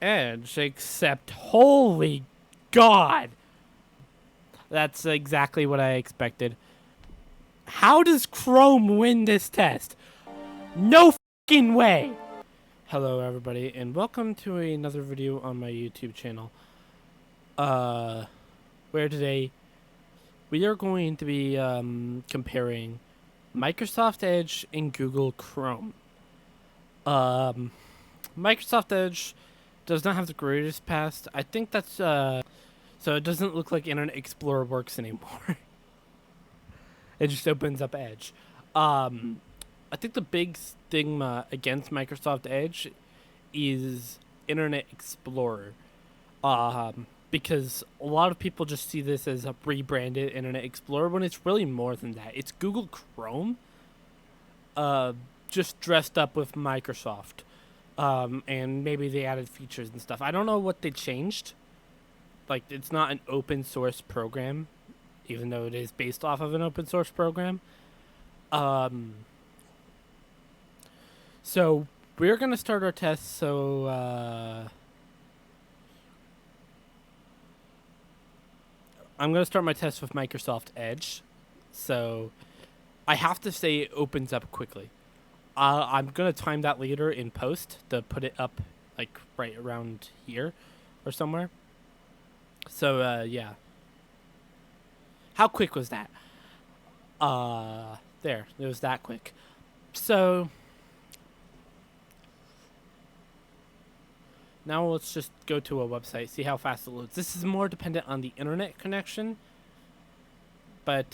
Edge, except holy God. That's exactly what I expected. How does Chrome win this test? No fucking way. Hello everybody and welcome to another video on my YouTube channel. Where today we are going to be comparing Microsoft Edge and Google Chrome. Microsoft Edge does not have the greatest past. I think that's so it doesn't look like Internet Explorer works anymore. It just opens up Edge. I think the big stigma against Microsoft Edge is Internet Explorer. Because a lot of people just see this as a rebranded Internet Explorer when it's really more than that. It's Google Chrome, just dressed up with Microsoft. And maybe they added features and stuff. I don't know what they changed. Like, it's not an open source program, even though it is based off of an open source program. So we're gonna start our test. So I'm gonna start my test with Microsoft Edge. So I have to say it opens up quickly. I'm gonna time that later in post to put it up like right around here or somewhere. So yeah. How quick was that? There, it was that quick. So now let's just go to a website, see how fast it loads. This is more dependent on the internet connection, but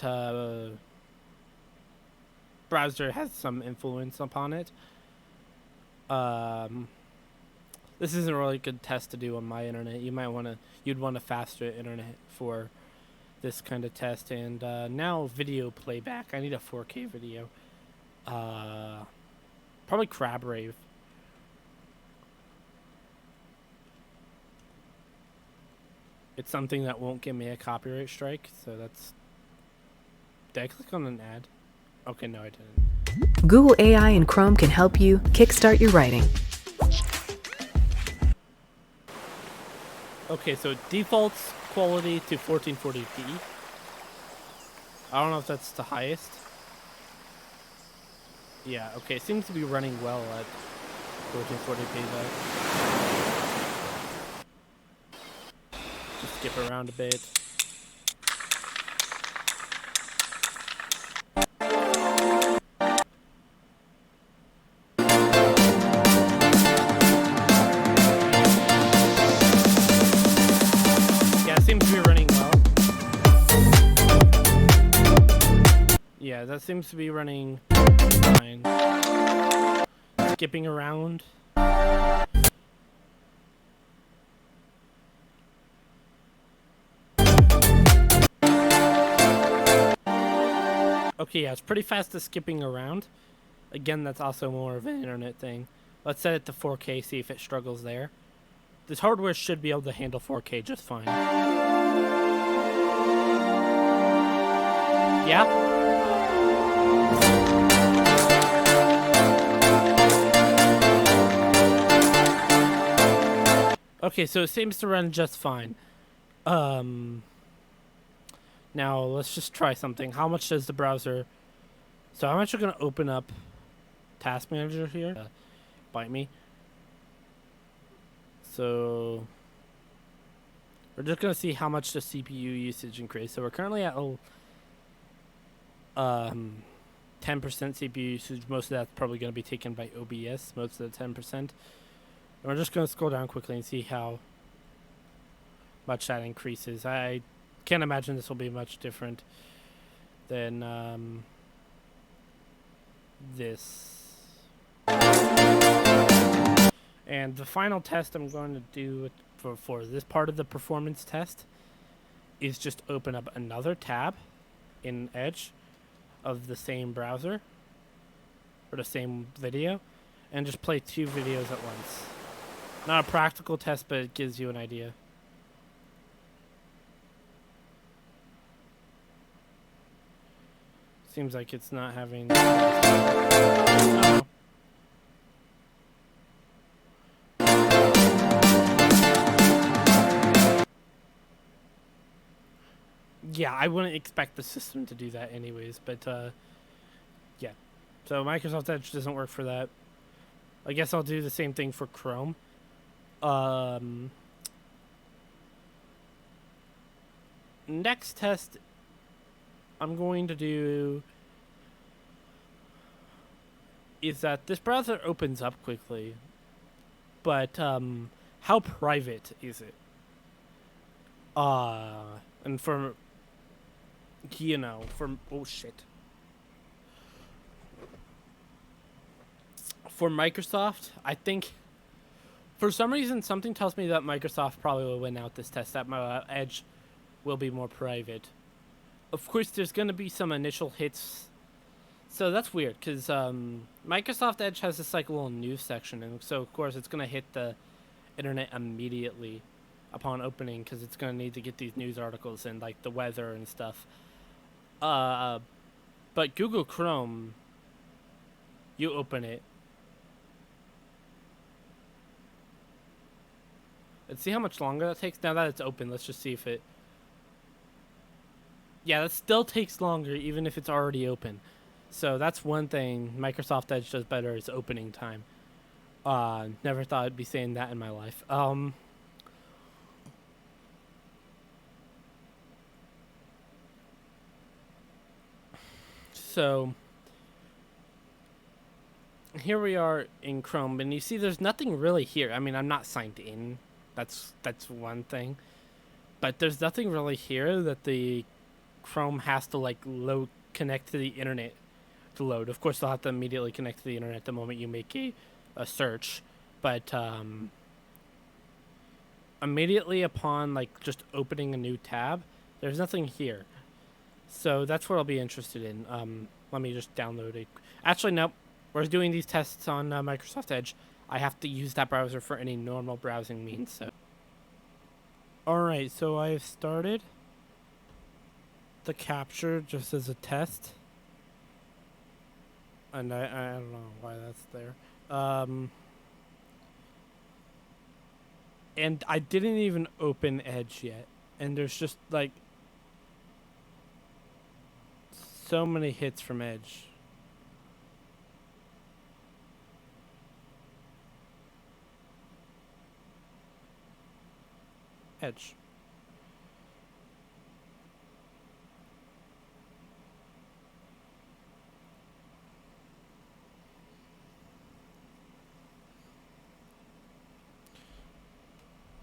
browser has some influence upon it. This isn't a really good test to do on my internet. You'd want a faster internet for this kind of test. And now video playback. I need a 4K video. Probably Crab Rave. It's something that won't give me a copyright strike, so that's... Did I click on an ad? Okay, no, I didn't. Google AI and Chrome can help you kickstart your writing. Okay, so it defaults quality to 1440p. I don't know if that's the highest. Yeah, okay, it seems to be running well at 1440p though. Just skip around a bit. Seems to be running well. Yeah, that seems to be running fine. Skipping around. Okay, yeah, it's pretty fast to skipping around. Again, that's also more of an internet thing. Let's set it to 4K, see if it struggles there. This hardware should be able to handle 4K just fine. Yeah? Okay, so it seems to run just fine. Now, let's just try something. How much does the browser... So I'm actually going to open up Task Manager here. Bite me. So we're just going to see how much the CPU usage increased. So we're currently at 10% CPU usage. Most of that's probably going to be taken by OBS, most of the 10%. And we're just going to scroll down quickly and see how much that increases. I can't imagine this will be much different than this. And the final test I'm going to do for this part of the performance test is just open up another tab in Edge of the same browser or the same video and just play two videos at once. Not a practical test, but it gives you an idea. Seems like it's not having... Oh. yeah, I wouldn't expect the system to do that anyways. But yeah, so Microsoft Edge doesn't work for that. I guess I'll do the same thing for Chrome. Um, Next test I'm going to do is that this browser opens up quickly, but how private is it? And for oh shit, for Microsoft, I think for some reason something tells me that Microsoft probably will win out this test. That my Edge will be more private. Of course, there's going to be some initial hits. So that's weird because Microsoft Edge has this like little news section, and so of course it's going to hit the internet immediately upon opening because it's going to need to get these news articles and like the weather and stuff. But Google Chrome, you open it. Let's see how much longer that takes. Now that it's open, let's just see if it. Yeah, that still takes longer even if it's already open. So that's one thing Microsoft Edge does better is opening time. Never thought I'd be saying that in my life. So here we are in Chrome, and you see there's nothing really here. I mean, I'm not signed in. That's one thing. But there's nothing really here that the Chrome has to like load connect to the internet to load. Of course, they'll have to immediately connect to the internet the moment you make a search. But immediately upon like just opening a new tab, there's nothing here. So that's what I'll be interested in. Let me just download it. Actually, nope. We're doing these tests on Microsoft Edge. I have to use that browser for any normal browsing means. So. All right, so I've started the capture just as a test, and I don't know why that's there. And I didn't even open Edge yet, and there's just like so many hits from Edge. Edge.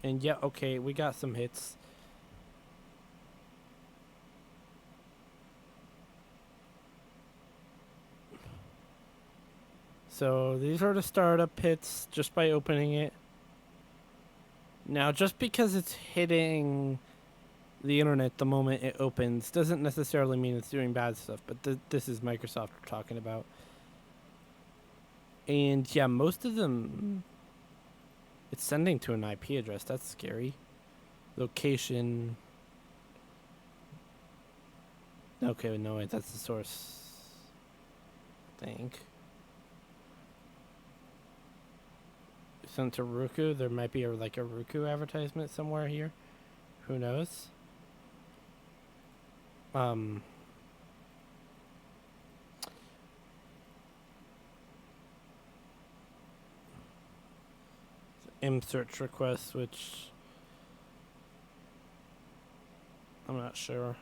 And yeah, okay, we got some hits. So these are the startup hits just by opening it. Now, just because it's hitting the internet the moment it opens doesn't necessarily mean it's doing bad stuff, but this is Microsoft we're talking about. And yeah, most of them, it's sending to an IP address. That's scary. Location. Okay, no, wait, that's the source. I think. Sent to Roku. There might be like a Roku advertisement somewhere here. Who knows? Search request, which I'm not sure.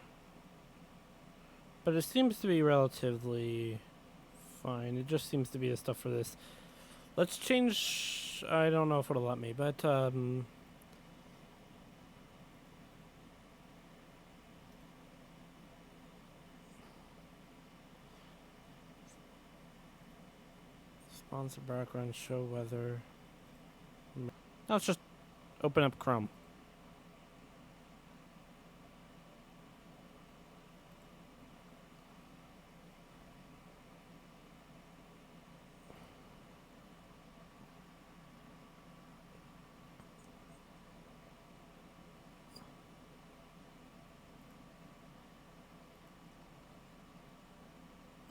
But it seems to be relatively fine. It just seems to be the stuff for this. Let's change. I don't know if it'll let me, but sponsor background, show weather. Now let's just open up Chrome.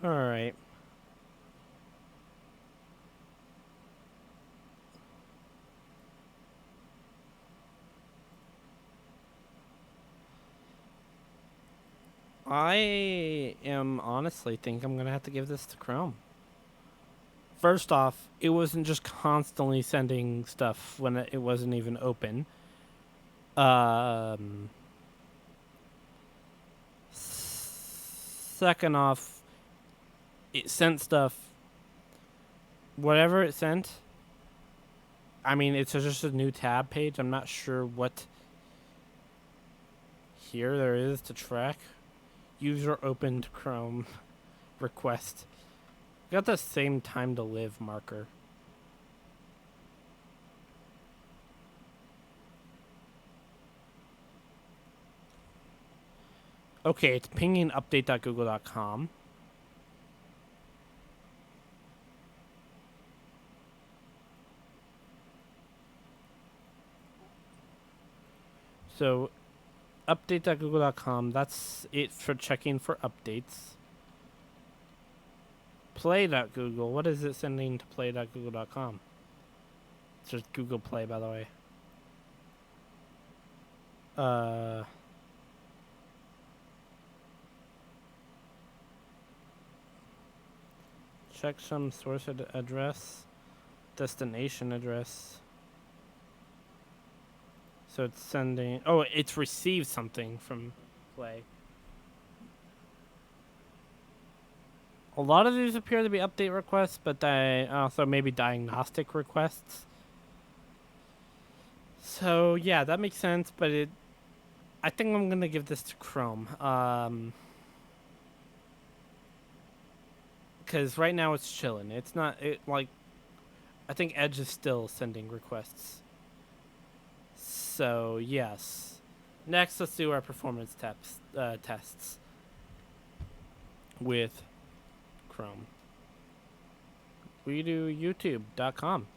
All right. I am honestly think I'm gonna have to give this to Chrome. First off, it wasn't just constantly sending stuff when it wasn't even open. Second off, it sent stuff. Whatever it sent, I mean, it's just a new tab page. I'm not sure what here there is to track. User opened Chrome request. Got the same time to live marker. Okay, it's pinging update.google.com. So, update.google.com, that's it for checking for updates. Play.google, what is it sending to play.google.com? It's just Google Play, by the way. Check some source address, destination address. So it's sending. Oh, it's received something from Play. A lot of these appear to be update requests, but also maybe diagnostic requests. So yeah, that makes sense. But I think I'm gonna give this to Chrome. Because right now it's chilling. It's not like. I think Edge is still sending requests. So yes. Next, let's do our performance tests with Chrome. We do youtube.com.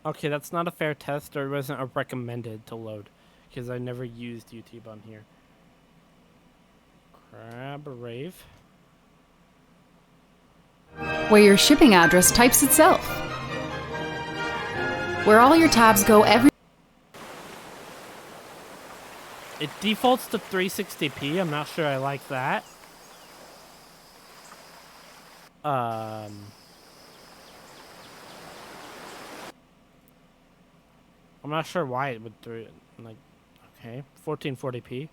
Okay, that's not a fair test, or it wasn't a recommended to load, because I never used YouTube on here. Crab Rave. Where your shipping address types itself. Where all your tabs go every... It defaults to 360p. I'm not sure I like that. I'm not sure why it would do it. Like, okay, 1440p.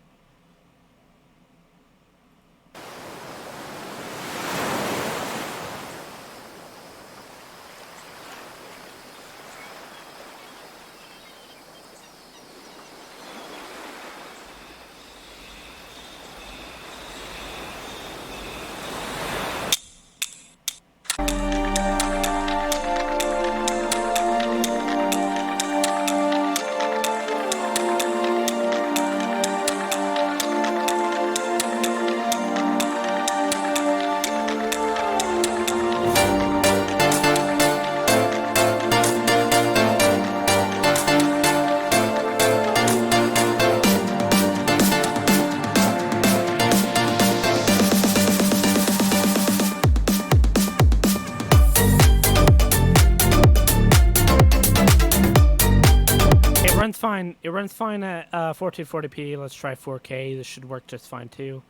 Fine. It runs fine at 1440p. Let's try 4K. This should work just fine too.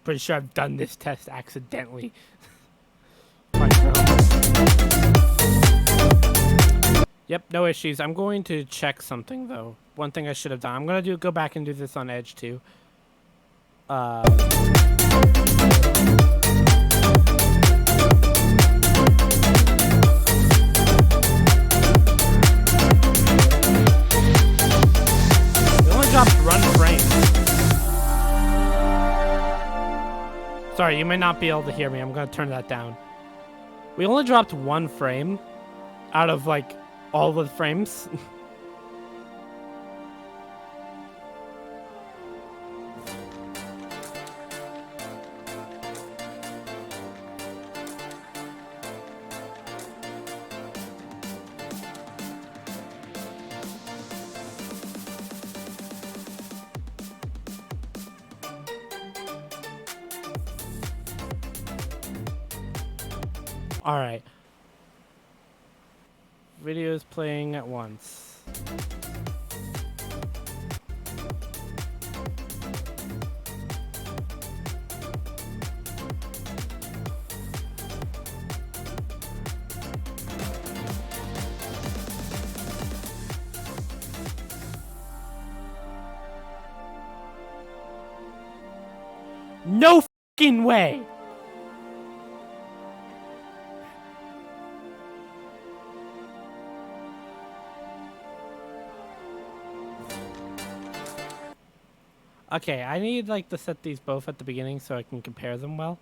Pretty sure I've done this test accidentally. Yep, no issues. I'm going to check something though. One thing I should have done. I'm gonna go back and do this on Edge too. Dropped run frame. Sorry, you may not be able to hear me. I'm gonna turn that down. We only dropped one frame out of like all the frames. All right. Videos playing at once. No fucking way! Okay, I need like to set these both at the beginning so I can compare them well.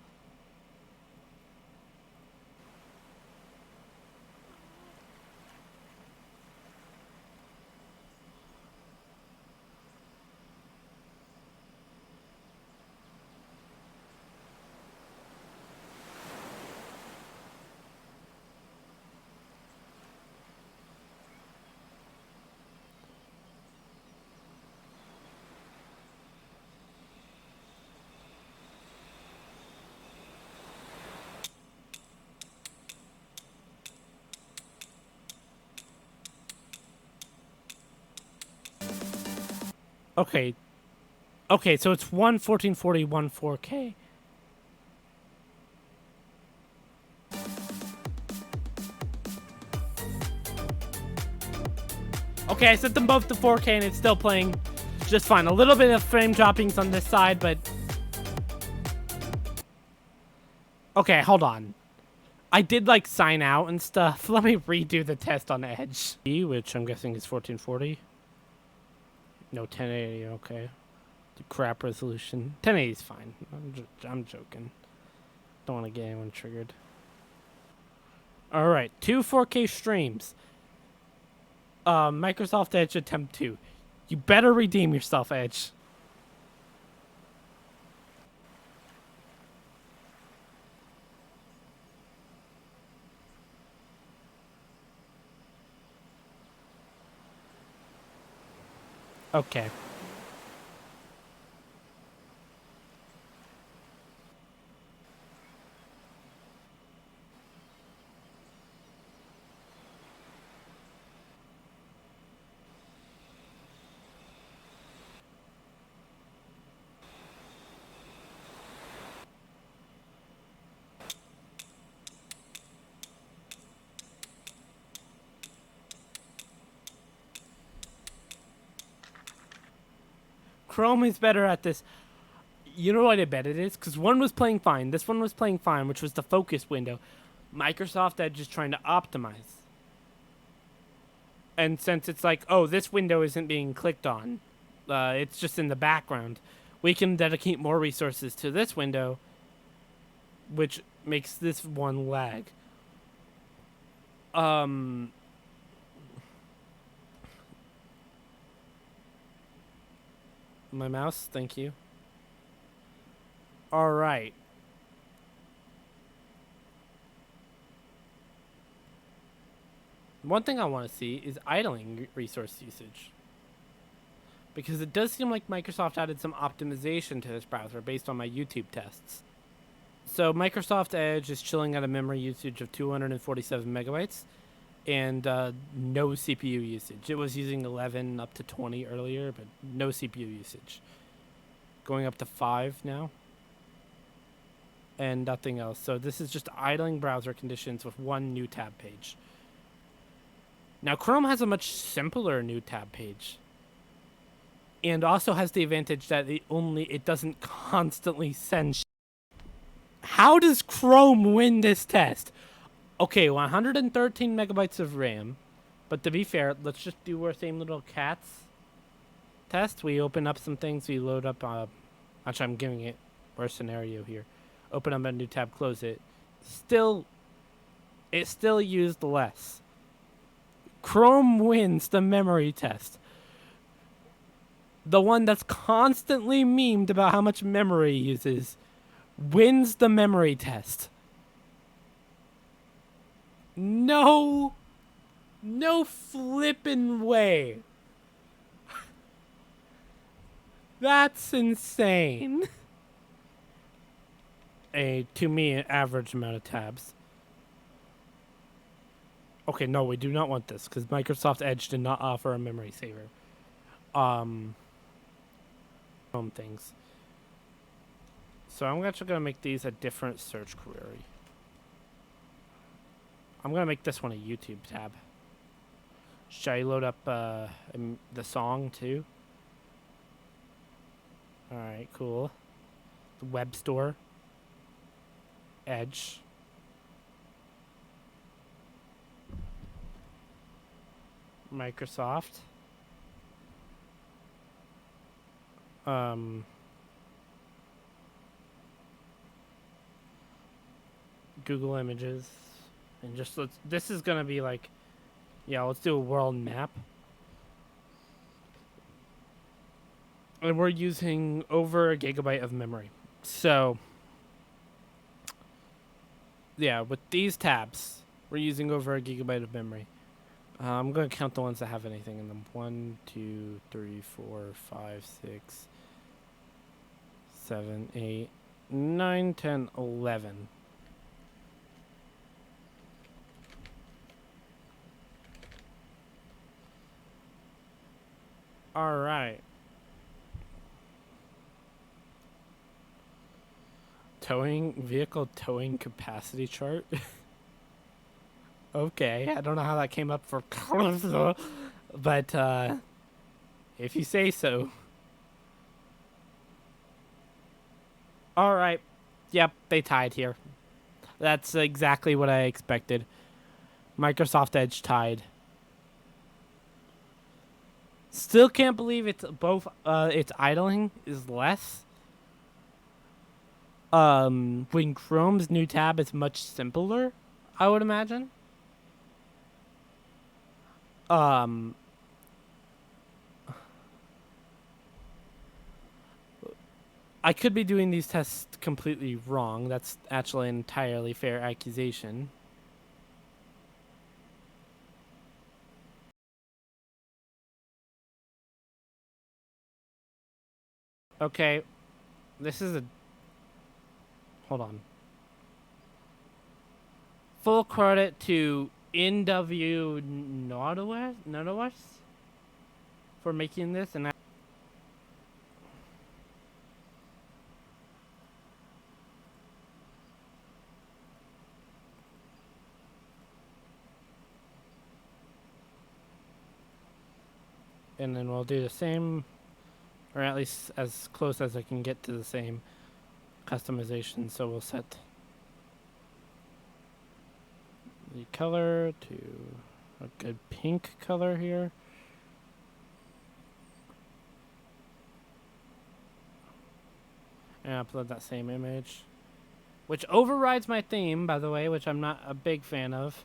Okay. Okay, so it's one 1440, one 4K. Okay, I set them both to 4K and it's still playing just fine. A little bit of frame droppings on this side, but... Okay, hold on. I did, like, sign out and stuff. Let me redo the test on Edge. Which I'm guessing is 1440. No, 1080, okay. The crap resolution. 1080 is fine. I'm joking. Don't want to get anyone triggered. Alright, 2 4K streams. Microsoft Edge Attempt 2. You better redeem yourself, Edge. Okay. Chrome is better at this. You know what I bet it is? Because one was playing fine. This one was playing fine, which was the focus window. Microsoft Edge is trying to optimize. And since it's like, oh, this window isn't being clicked on, it's just in the background, we can dedicate more resources to this window, which makes this one lag. My mouse, thank you. All right. One thing I want to see is idling resource usage. Because it does seem like Microsoft added some optimization to this browser based on my YouTube tests. So Microsoft Edge is chilling at a memory usage of 247 megabytes and no CPU usage. It was using 11 up to 20 earlier, but no CPU usage. Going up to 5 now. And nothing else. So this is just idling browser conditions with one new tab page. Now Chrome has a much simpler new tab page. And also has the advantage that it doesn't constantly send How does Chrome win this test? Okay, 113 megabytes of RAM. But to be fair, let's just do our same little cats test. We open up some things, we load up actually I'm giving it our scenario here. Open up a new tab, close it. It still used less. Chrome wins the memory test. The one that's constantly memed about how much memory it uses wins the memory test. No flippin' way. That's insane. To me, an average amount of tabs. Okay, no, we do not want this because Microsoft Edge did not offer a memory saver. Things. So I'm actually gonna make these a different search query. I'm gonna make this one a YouTube tab. Should I load up the song too? All right, cool. The web store. Edge. Microsoft. Google Images, and just let's. This is gonna be like, yeah. Let's do a world map, and we're using over a gigabyte of memory. So, yeah, with these tabs, we're using over a gigabyte of memory. I'm gonna count the ones that have anything in them. 1, 2, 3, 4, 5, 6, 7, 8, 9, 10, 11. All right. Vehicle towing capacity chart. Okay, I don't know how that came up for, but if you say so. All right. Yep, they tied here. That's exactly what I expected. Microsoft Edge tied. Still can't believe it's both. Its idling is less. When Chrome's new tab is much simpler, I would imagine. Um, I could be doing these tests completely wrong. That's actually an entirely fair accusation. Okay, this is a. Hold on. Full credit to NW Nautilus for making this, and then we'll do the same, or at least as close as I can get to the same customization. So we'll set the color to a good pink color here. And upload that same image, which overrides my theme, by the way, which I'm not a big fan of.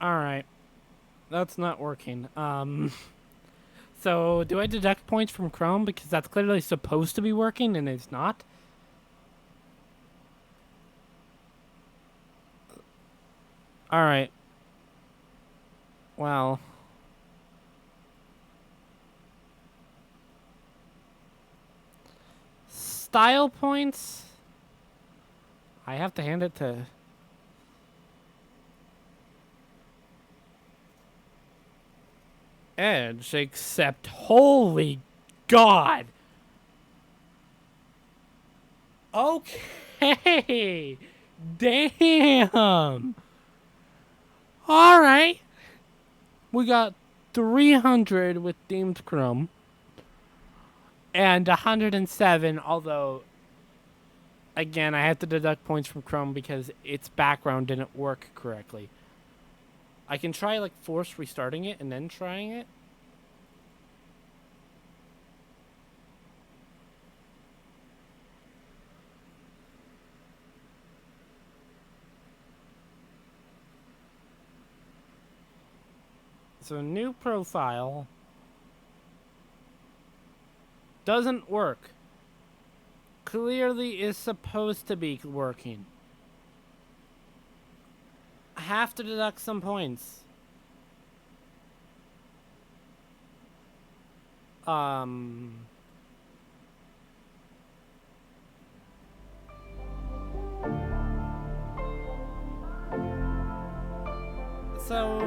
Alright. That's not working. So do I deduct points from Chrome? Because that's clearly supposed to be working and it's not. Alright. Well. Style points? I have to hand it to... Edge, except holy God. Okay. Damn. All right. We got 300 with themed Chrome and 107, although again, I have to deduct points from Chrome because its background didn't work correctly. I can try like force restarting it and then trying it. So new profile doesn't work. Clearly is supposed to be working. I have to deduct some points. So,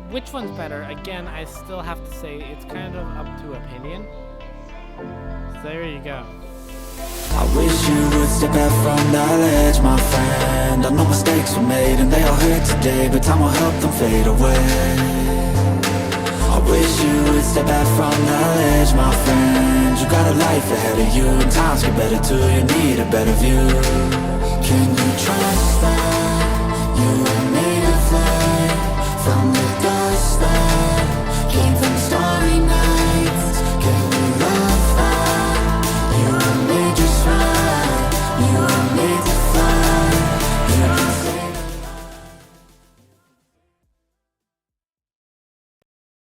which one's better? Again, I still have to say it's kind of up to opinion. So there you go. I wish you would step back from that ledge, my friend. I know mistakes were made and they all hurt today, but time will help them fade away. I wish you would step back from that ledge, my friend. You got a life ahead of you, and times get better too. You need a better view. Can you trust that you and me?